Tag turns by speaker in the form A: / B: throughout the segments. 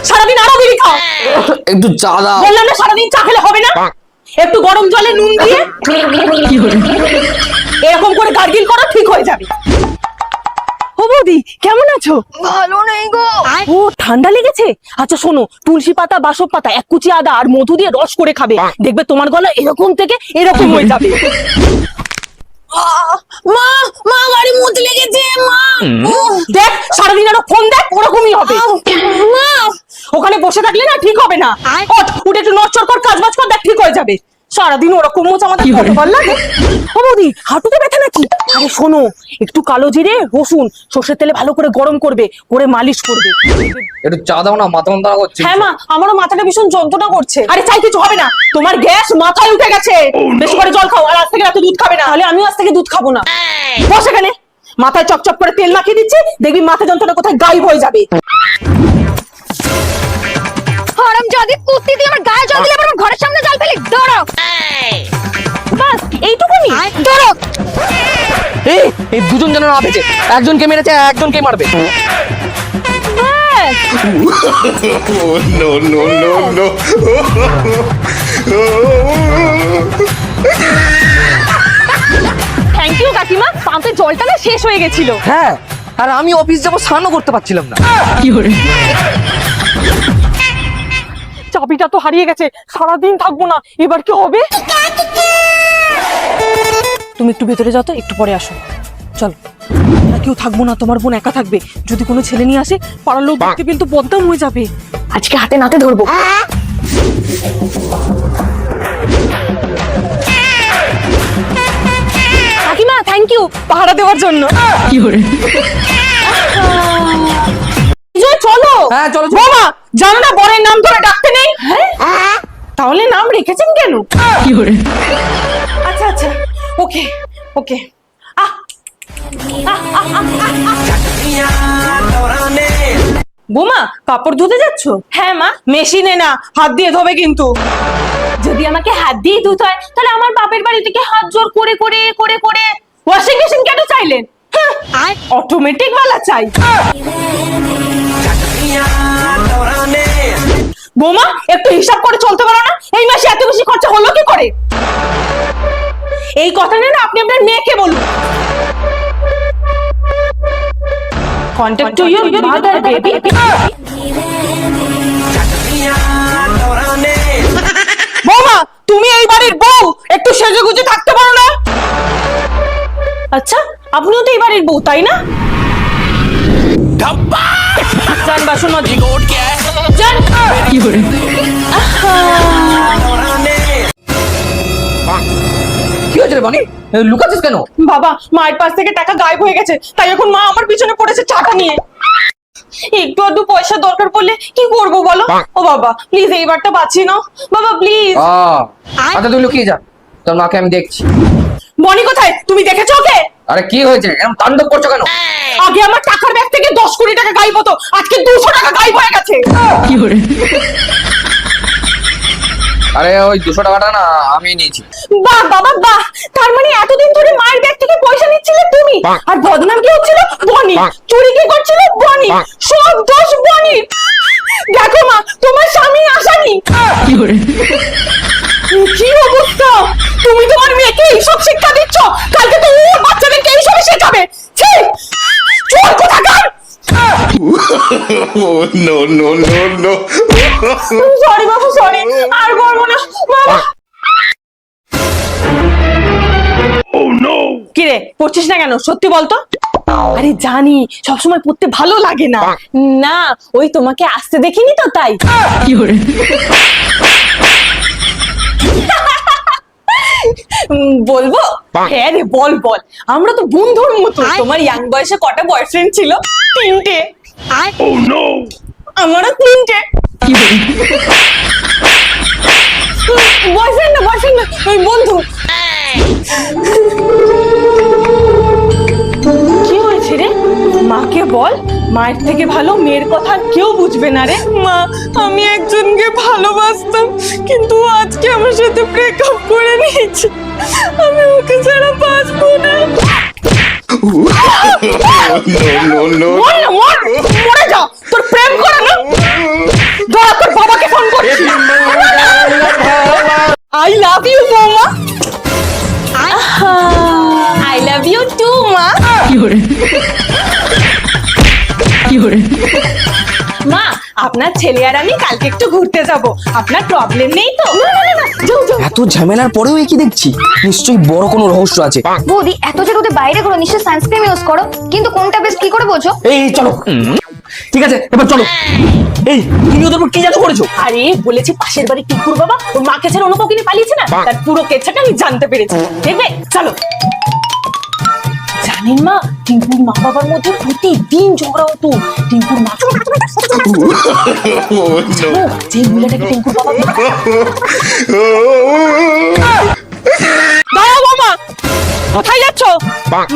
A: সারাদিন আরো বিড়ি খাও।
B: একটু চা দাও।
A: বললাম না সারাদিন চা খেলে হবে না, একটু গরম জলে নুন দিয়ে এরকম করে গার্গিল করো, ঠিক হয়ে যাবে। ও বৌদি কেমন আছো?
C: ভালো নেই গো।
A: ও ঠান্ডা লেগেছে? আচ্ছা শোনো, তুলসী পাতা, বাসক পাতা, এক কুচি আদা আর মধু দিয়ে রস করে খাবে, দেখবে তোমার গলা এরকম থেকে এরকম হয়ে যাবে।
C: মা মা গাড়ি মুত লেগেছে মা।
A: দেখ সারাদিন আরো ফোন দেখ, ওরকমই হবে।
C: মা
A: ওখানে বসে থাকলে না ঠিক হবে না। ওঠ, উঠে একটু নড়চড় কর, কাজ বাজ কর, দেখ ঠিক হয়ে যাবে। সারাদিন ওরকম মোচ আমাদের কতবার লাগে। ও বৌদি হাঁটুতে ব্যথা নাকি? আরে শোনো, একটু কালো জিরে, রসুন, সর্ষের তেলে ভালো করে গরম করবে, করে মালিশ করবে।
B: একটু চা দাও না, মাথা যন্ত্রণা করছে।
A: হ্যাঁ মা, আমারও মাথাটা ভীষণ যন্ত্রণা করছে। আরে চাই কিছু হবে না, তোমার গ্যাস মাথায় উঠে গেছে। বেশি করে জল খাও, আর আজ থেকে রাতে দুধ খাবে না। তাহলে আমিও আজ থেকে দুধ খাবো না। বস এখানে, মাথায় চপচপ করে তেল মাখিয়ে দিচ্ছি, দেখবি মাথা যন্ত্রণা কোথায় গায়েব হয়ে যাবে।
C: হারাম জাদি কুত্তি দিয়ে আমার গায়ে জল দিলে আবার আমার ঘরের সামনে জল ফেলি। ধরো
A: বাস এইটুকুনি?
C: ধরো।
B: এই দুজন যেন না বেঁচে, একজনকে মেরেছে, একজনকে মারবে।
D: Oh, no, no, no, no.
A: Thank you কাকিমা, পাম্পে জলটা না শেষ হয়ে গেছিল।
B: হ্যাঁ, আর আমি অফিস যাবো, স্নানও করতে পারছিলাম না।
A: চাবিটা তো হারিয়ে গেছে, সারাদিন থাকবো না, এবার কি হবে? তুমি একটু ভেতরে যাও তো, একটু পরে আসো। চলো, আমরা কেউ থাকবো না, তোমার বোন একা থাকবে। যদি কোনো ছেলে নিয়ে আসে, পাড়ার লোক দেখতে কিন্তু বদনাম হয়ে যাবে। আজকে হাতে নাতে ধরবো। কাকিমা থ্যাংক ইউ পাহারা দেওয়ার জন্য। চলো।
B: হ্যাঁ চলো।
A: বাবা জানো না বরের নাম ধরে ডাকতে নেই? তাহলে নাম রেখেছেন কেন? আচ্ছা আচ্ছা, ওকে ওকে। বোমা কাপড় ধুতে যাচ্ছ? হ্যাঁ মা। মেশিনে না, হাত দিয়ে ধোবে কিন্তু। যদি আমাকে হাত দিয়ে ধুতে হয়, তাহলে আমার বাপের বাড়ি থেকে হাত জোর করে করে করে করে ওয়াশিং মেশিন কেন চাইলেন? অটোমেটিক वाला চাই। বোমা একটু হিসাব করে চলতে পারো না? এই মাসে এত বেশি খরচা হলো কি করে? এই কথা না আপনি আপনার মেয়েকে বলুন। Contact to your mother baby. বোমা তুমি এই বাড়ির বউ, একটু সেজেগুজে থাকতে পারো না? আচ্ছা আপনিও তো এই বাড়ির বউ, তাই না? যান বাসন মাজি। যান।
B: কি হয়েছে রে বানি, লুকাচ্ছিস কেন?
A: বাবা মায়ের পাশ থেকে টাকা গায়েব হয়ে গেছে, তাই এখন মা আমার পিছনে পড়েছে টাকা নিয়ে। একটু আধটু পয়সা দরকার পড়লে কি করবো বলো? ও বাবা প্লিজ এইবারটা বাঁচিয়ে নাও বাবা প্লিজ।
B: আচ্ছা তুই লুকিয়ে যা, তোর মাকে আমি দেখছি।
A: বনি কোথায়? তুমি দেখেছো ওকে?
B: আরে কি হয়েছে, এরকম তাণ্ডব করছো কেন?
A: আগে আমার টাকার ব্যাগ থেকে 10 কোটি টাকা গায়েব হতো, আজকে 200 টাকা গায়েব হয়ে গেছে।
B: আরে ওই 200 টাকাটা না আমি নিয়েছি।
A: বাহ বাবা বাহ, তার মানে এতদিন ধরে মায়ের ব্যাগ থেকে পয়সা নিচ্ছিলে তুমি, আর বদনাম কি হচ্ছিল? বনি। চুরি কি করছিল? বনি। সব দোষ বনি। দেখো মা, তোমার স্বামী আসামি। কি অবস্থা, তুমি তোমার মেয়েকে এইসব শিক্ষা দিচ্ছ, কালকে তো ওর বাচ্চাদেরকে এইসবই শেখাবে। ছি, চোর কোথাকার।
D: Oh, no, no, no, no.
A: Sorry বাবু সরি, আর করবো না বাবা। কি রে পড়ছিস না কেন? সত্যি বলতো। আরে জানি সবসময় পড়তে ভালো লাগে না। না ওই তোমাকে আসতে দেখিনি তো তাই। বলবো? হ্যাঁ রে বল বল। আমরা তো বন্ধুর মতো। তোমার ইয়াং বয়সে কটা বয়ফ্রেন্ড ছিল? 3টে। আমারও 3টে। বয়ফ্রেন্ড না বয়ফ্রেন্ড না, ওই বন্ধু। কি হয়েছে রে? মাকে বল, মায়ের থেকে ভালো মেয়ের কথা কেউ বুঝবে না রে। মা আমি একজনকে ভালোবাসতাম, কিন্তু আজকে আমার সাথে ব্রেকআপ করে নিয়েছে, আমি ওকে ছাড়া বাঁচবো না।
D: No, no, no.
A: মরে যা, তোর প্রেম করে না। মা, আপনার ছেলে আর আমি কালকে একটু ঘুরতে যাব, আপনার প্রবলেম নেই তো? না না না না, যাও যাও।
B: এত ঝামেলার পরেও কি দেখছি, নিশ্চয়ই বড় কোনো রহস্য আছে।
C: বৌদি এত যে রোদে বাইরে করো, নিশ্চয়ই সানস্ক্রিন ইউজ করো, কিন্তু কোনটা বেশ কি করে বোঝো?
B: এই চলো, ঠিক আছে এবার চলো। এই তুমি ওদের উপর কি জাদু করেছো?
A: আরে বলেছি পাশের বাড়ি টিপুর বাবা ওর মাকে ছেড়ে অন্য কাউকে নিয়ে পালিয়েছে না, তার পুরো কেচ্ছাটা আমি জানতে পেরেছি। দেখবে চলো। জানেন মা, টিঙ্কুর মা বাবার মধ্যে প্রতিদিন ঝগড়া হতো। টিঙ্কুর মা
D: Oh no.
A: যে মহিলাটাকে টিঙ্কুর বাবা দাও বাবা, কোথায় যাচ্ছ?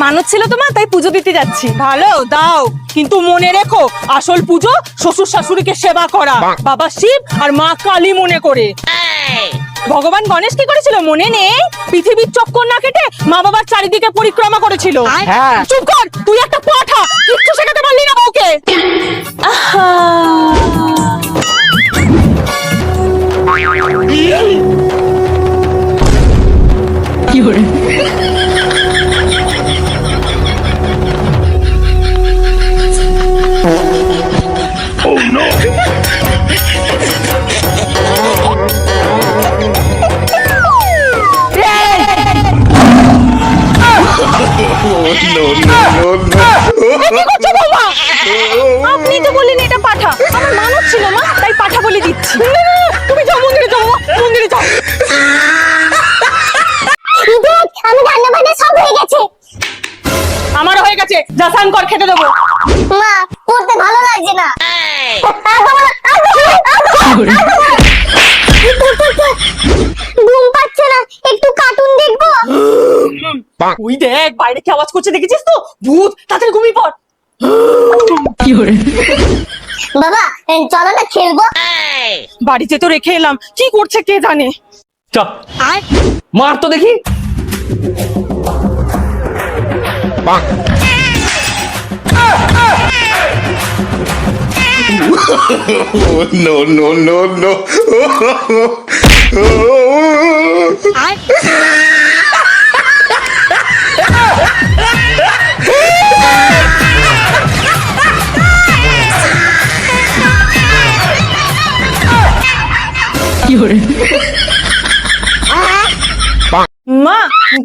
A: মানত ছিল তোমার, তাই পুজো দিতে যাচ্ছি। ভালো দাও, কিন্তু মনে রেখো আসল পুজো শ্বশুর শাশুড়িকে সেবা করা, বাবা শিব আর মা কালী মনে করে। ভগবান গণেশ কি করেছিল মনে নেই? পৃথিবীর চক্কর না কেটে মা বাবার চারিদিকে পরিক্রমা করেছিল।
B: হ্যাঁ।
A: চুপ কর, তুই একটা পাঠা, কিচ্ছু শেখাতে পারলি না বউকে।
B: কি করে?
D: Oh no no no
A: আপনি তো বললেন এটা পাঠা, আমার মানত ছিল না, তাই পাঠা বলে দিচ্ছি। না, না, না, তুমি যাও মন্দিরে, যাও মন্দিরে যাও।
C: দেখ, আমি রান্না বান্না সব হয়ে গেছে।
A: আমারও হয়ে গেছে, যা স্নান কর, খেতে দেবো।
C: মা, করতে ভালো লাগছে না। ঘুম পাচ্ছে না, একটু কার্টুন দেখবো।
A: ওই দেখ বাইরে কি আওয়াজ করছে, দেখেছিস তো? ভূত, তাড়াতাড়ি ঘুমিয়ে পড়।
B: কি করে?
C: বাবা চলো না খেলবো।
A: বাড়িতে তো রেখে এলাম, কি করছে কে জানে।
B: চ মার তো দেখি।
D: Oh no no no no
B: কি করে?
A: মা,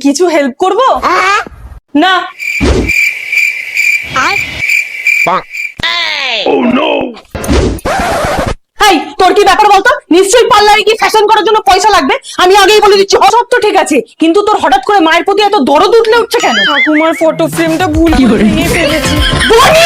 A: কিছু হেল্প করবো? না। এই, তোর কি ব্যাপার বলতো? নিশ্চয়ই পার্লারে কি ফ্যাশন করার জন্য পয়সা লাগবে। আমি আগেই বলে দিচ্ছি, সব তো ঠিক আছে, কিন্তু তোর হঠাৎ করে মায়ের প্রতি এত দরদ উঠলে উঠছে কেন? ঠাকুমার ফটো ফ্রেমটা ভুল করে ভেঙে ফেলেছি। বনি!